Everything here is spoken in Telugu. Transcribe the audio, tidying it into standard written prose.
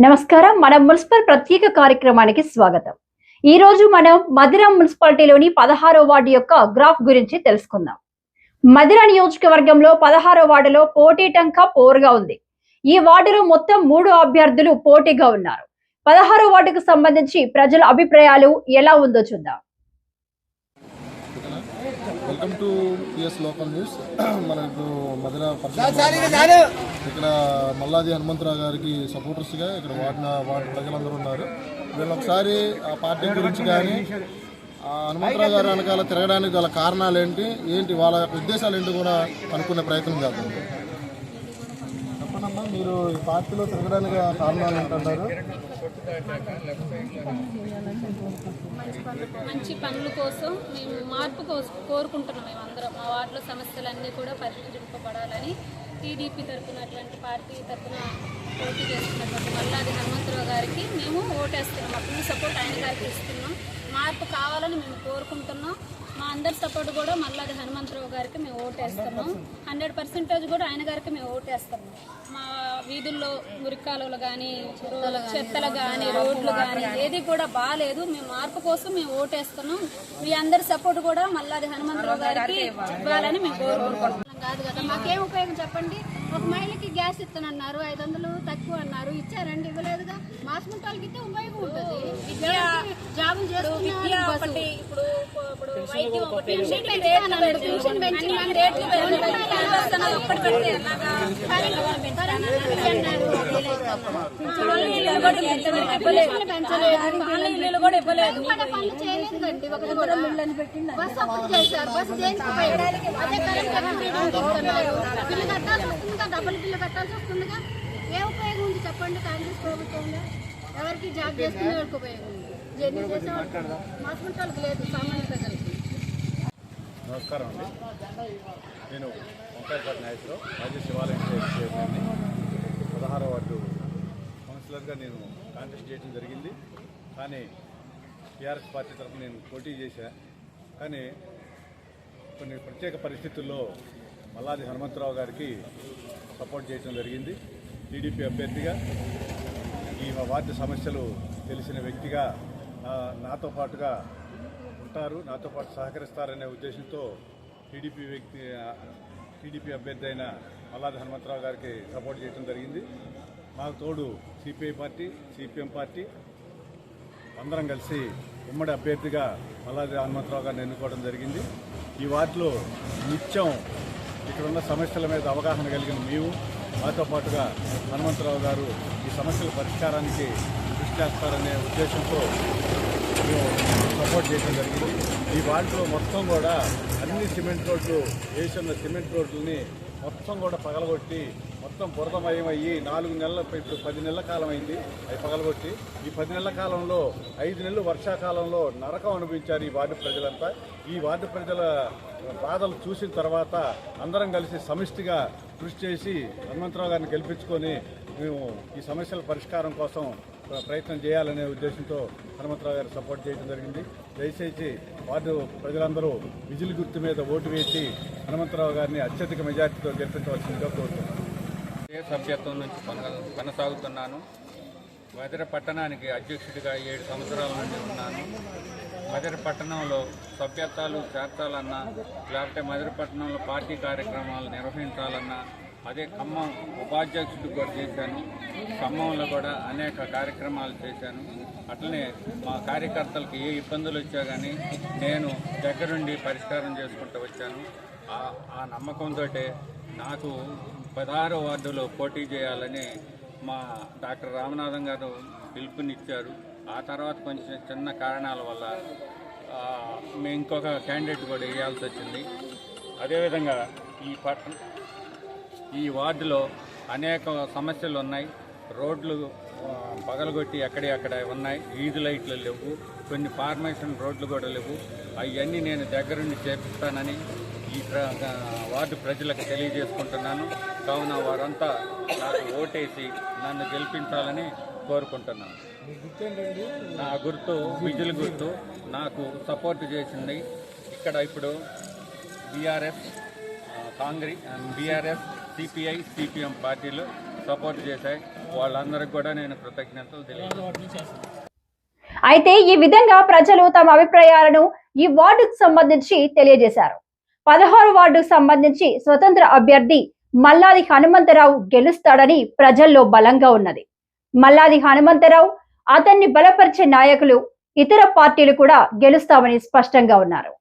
నమస్కారం. మన మున్సిపల్ ప్రత్యేక కార్యక్రమానికి స్వాగతం. ఈ రోజు మనం మధిర మున్సిపాలిటీలోని 16వ వార్డు యొక్క గ్రాఫ్ గురించి తెలుసుకుందాం. మధిర నియోజకవర్గంలో 16వ వార్డులో పోటీటంక పోరుగా ఉంది. ఈ వార్డులో మొత్తం 3 అభ్యర్థులు పోటీగా ఉన్నారు. 16వ వార్డుకు సంబంధించి ప్రజల అభిప్రాయాలు ఎలా ఉందో చూద్దాం. Welcome to PS local news. మనకు మధిర ఇక్కడ మల్లాది హనుమంతరావు గారికి సపోర్టర్స్గా ఇక్కడ వార్డు ప్రజలందరూ ఉన్నారు. వీళ్ళు ఒకసారి ఆ పార్టీ గురించి కానీ హనుమంతరావు గారు వెనకాల తిరగడానికి గల కారణాలు ఏంటి వాళ్ళ ఉద్దేశాలు ఏంటి కూడా కనుక్కునే ప్రయత్నం చేద్దాం. చెప్పండమ్మా, మీరు ఈ పార్టీలో తిరగడానికి కారణాలు ఏంటంటారు? మంచి పనుల కోసం మేము మార్పు కోరుకుంటున్నాం. మేము అందరం మా వార్డులో సమస్యలన్నీ కూడా పరిష్కరింపబడాలని టీడీపీ తరఫున అటువంటి పార్టీ తరఫున పోటీ చేస్తున్నటువంటి మల్లాది హనుమంతరావు గారికి మేము ఓటేస్తున్నాం. అప్పుడు సపోర్ట్ ఆయన గారికి ఇస్తున్నాం. మార్పు కావాలని మేము కోరుకుంటున్నాం. మా అందరి సపోర్ట్ కూడా మల్లాది హనుమంతరావు గారికి మేము ఓటేస్తున్నాం. 100% కూడా ఆయన గారికి మేము ఓటేస్తున్నాం. మా వీధుల్లో మురికాలువలు కానీ చెత్తలు కానీ రోడ్లు కానీ ఏది కూడా బాగాలేదు. మేము మార్పు కోసం మేము ఓటేస్తున్నాం. మీ అందరి సపోర్ట్ కూడా మల్లాది హనుమంతరావు గారికి ఇవ్వాలని మేము కోరుకుంటున్నాం. కాదు కదా, మాకేం ఉపయోగం చెప్పండి. ఒక మహిళకి గ్యాస్ ఇస్తానన్నారు, 500 తక్కువ అన్నారు, ఇచ్చారండి? ఇవ్వలేదుగా. మాస్మెంట్ వాళ్ళకి ఇస్తే ఉపయోగం ఉంటుంది. జాబులు చేస్తున్నారు. డబుల్ బిల్లు కట్టాల్సి వస్తుందిగా. ఏ ఉపయోగం ఉంది చెప్పండి? కాంగ్రెస్ ప్రభుత్వంలో ఎవరికి జాబ్ చేసుకునే వాళ్ళకి ఉపయోగం ఉంది. జర్నీ చేసేవాళ్ళు మాస్మెంట్ వాళ్ళకి లేదు, సామాన్య ప్రజలకి. నమస్కారం అండి. నేను వంకాయపాటి నాయకుడు, మాజీ శివాలయం చైర్మన్ని. 16వ వార్డు కౌన్సిలర్గా నేను కాంటెస్ట్ చేయడం జరిగింది. కానీ టీఆర్ఎస్ పార్టీ తరఫున నేను పోటీ చేశా. కానీ కొన్ని ప్రత్యేక పరిస్థితుల్లో మల్లాది హనుమంతరావు గారికి సపోర్ట్ చేయడం జరిగింది. టీడీపీ అభ్యర్థిగా ఈ వార్డు సమస్యలు తెలిసిన వ్యక్తిగా నాతో పాటుగా ఉంటారు, నాతో పాటు సహకరిస్తారనే ఉద్దేశంతో టీడీపీ అభ్యర్థి అయిన మల్లాది హనుమంతరావు గారికి సపోర్ట్ చేయడం జరిగింది. మాకు తోడు సిపిఐ పార్టీ, సిపిఎం పార్టీ అందరం కలిసి ఉమ్మడి అభ్యర్థిగా మల్లాది హనుమంతరావు గారిని ఎన్నుకోవడం జరిగింది. ఈ వార్డులో నిత్యం ఇక్కడున్న సమస్యల మీద అవగాహన కలిగిన మేము, మాతో పాటుగా హనుమంతరావు గారు ఈ సమస్యల పరిష్కారానికి కృషి చేస్తారనే ఉద్దేశంతో మేము సపోర్ట్ చేయడం జరిగింది. ఈ వార్డులో మొత్తం కూడా అన్ని సిమెంట్ రోడ్లు వేసిన సిమెంట్ రోడ్లని మొత్తం కూడా పగలగొట్టి మొత్తం బురదమయమయ్యి 4 నెలల, ఇప్పుడు 10 నెలల కాలం అయింది అవి పగలగొట్టి. ఈ 10 నెలల కాలంలో 5 నెలలు వర్షాకాలంలో నరకం అనుభవించారు ఈ వార్డు ప్రజలంతా. ఈ వార్డు ప్రజల బాధలు చూసిన తర్వాత అందరం కలిసి సమిష్టిగా కృషి చేసి హనుమంతరావు గారిని గెలిపించుకొని మేము ఈ సమస్యల పరిష్కారం కోసం ప్రయత్నం చేయాలనే ఉద్దేశంతో హనుమంతరావు గారు సపోర్ట్ చేయడం జరిగింది. దయచేసి వార్డు ప్రజలందరూ విజిల్ గుర్తు మీద ఓటు వేసి హనుమంతరావు గారిని అత్యధిక మెజార్టీతో గెలిపించవలసిందిగా కోరుతున్నాను. సభ్యత్వం నుంచి కొనసాగుతున్నాను. మధిర పట్టణానికి అధ్యక్షుడిగా 7 సంవత్సరాల నుండి ఉన్నాను. మధిర పట్టణంలో సభ్యత్వాలు చేర్చాలన్నా, లేకపోతే మధిర పట్టణంలో పార్టీ కార్యక్రమాలు నిర్వహించాలన్నా, అదే ఖమ్మం ఉపాధ్యక్షుడు కూడా చేశాను. ఖమ్మంలో కూడా అనేక కార్యక్రమాలు చేశాను. అట్లనే మా కార్యకర్తలకు ఏ ఇబ్బందులు వచ్చా కానీ నేను దగ్గరుండి పరిష్కారం చేసుకుంటూ వచ్చాను. ఆ నమ్మకంతో నాకు 16వ వార్డులో పోటీ చేయాలని మా డాక్టర్ రామనాథం గారు పిలుపునిచ్చారు. ఆ తర్వాత కొంచెం చిన్న కారణాల వల్ల మేము ఇంకొక క్యాండిడేట్ కూడా వేయాల్సి వచ్చింది. అదేవిధంగా ఈ వార్డులో అనేక సమస్యలు ఉన్నాయి. రోడ్లు పగలగొట్టి అక్కడ ఉన్నాయి. వీధి లైట్లు లేవు, కొన్ని ఫార్మేషన్ రోడ్లు కూడా లేవు. అవన్నీ నేను దగ్గరుండి చేపిస్తానని ఈ వార్డు ప్రజలకు తెలియజేసుకుంటున్నాను. కావున వారంతా నాకు ఓటేసి నన్ను గెలిపించాలని కోరుకుంటున్నాను. నా గుర్తు విజిల్ గుర్తు. నాకు సపోర్ట్ చేసింది ఇక్కడ ఇప్పుడు బీఆర్ఎస్, సిపిఐ, సిపిఎం పార్టీలు సపోర్ట్ చేశాయి. వాళ్ళందరికీ కూడా నేను కృతజ్ఞతలు తెలియజేస్తున్నాను. అయితే ఈ విధంగా ప్రజలు తమ అభిప్రాయాలను ఈ వార్డుకు సంబంధించి తెలియజేశారు. 16 వార్డుకు సంబంధించి స్వతంత్ర అభ్యర్థి మల్లాది హనుమంతరావు గెలుస్తాడని ప్రజల్లో బలంగా ఉన్నది. మల్లాది హనుమంతరావు, అతన్ని బలపరిచే నాయకులు, ఇతర పార్టీలు కూడా గెలుస్తామని స్పష్టంగా ఉన్నారు.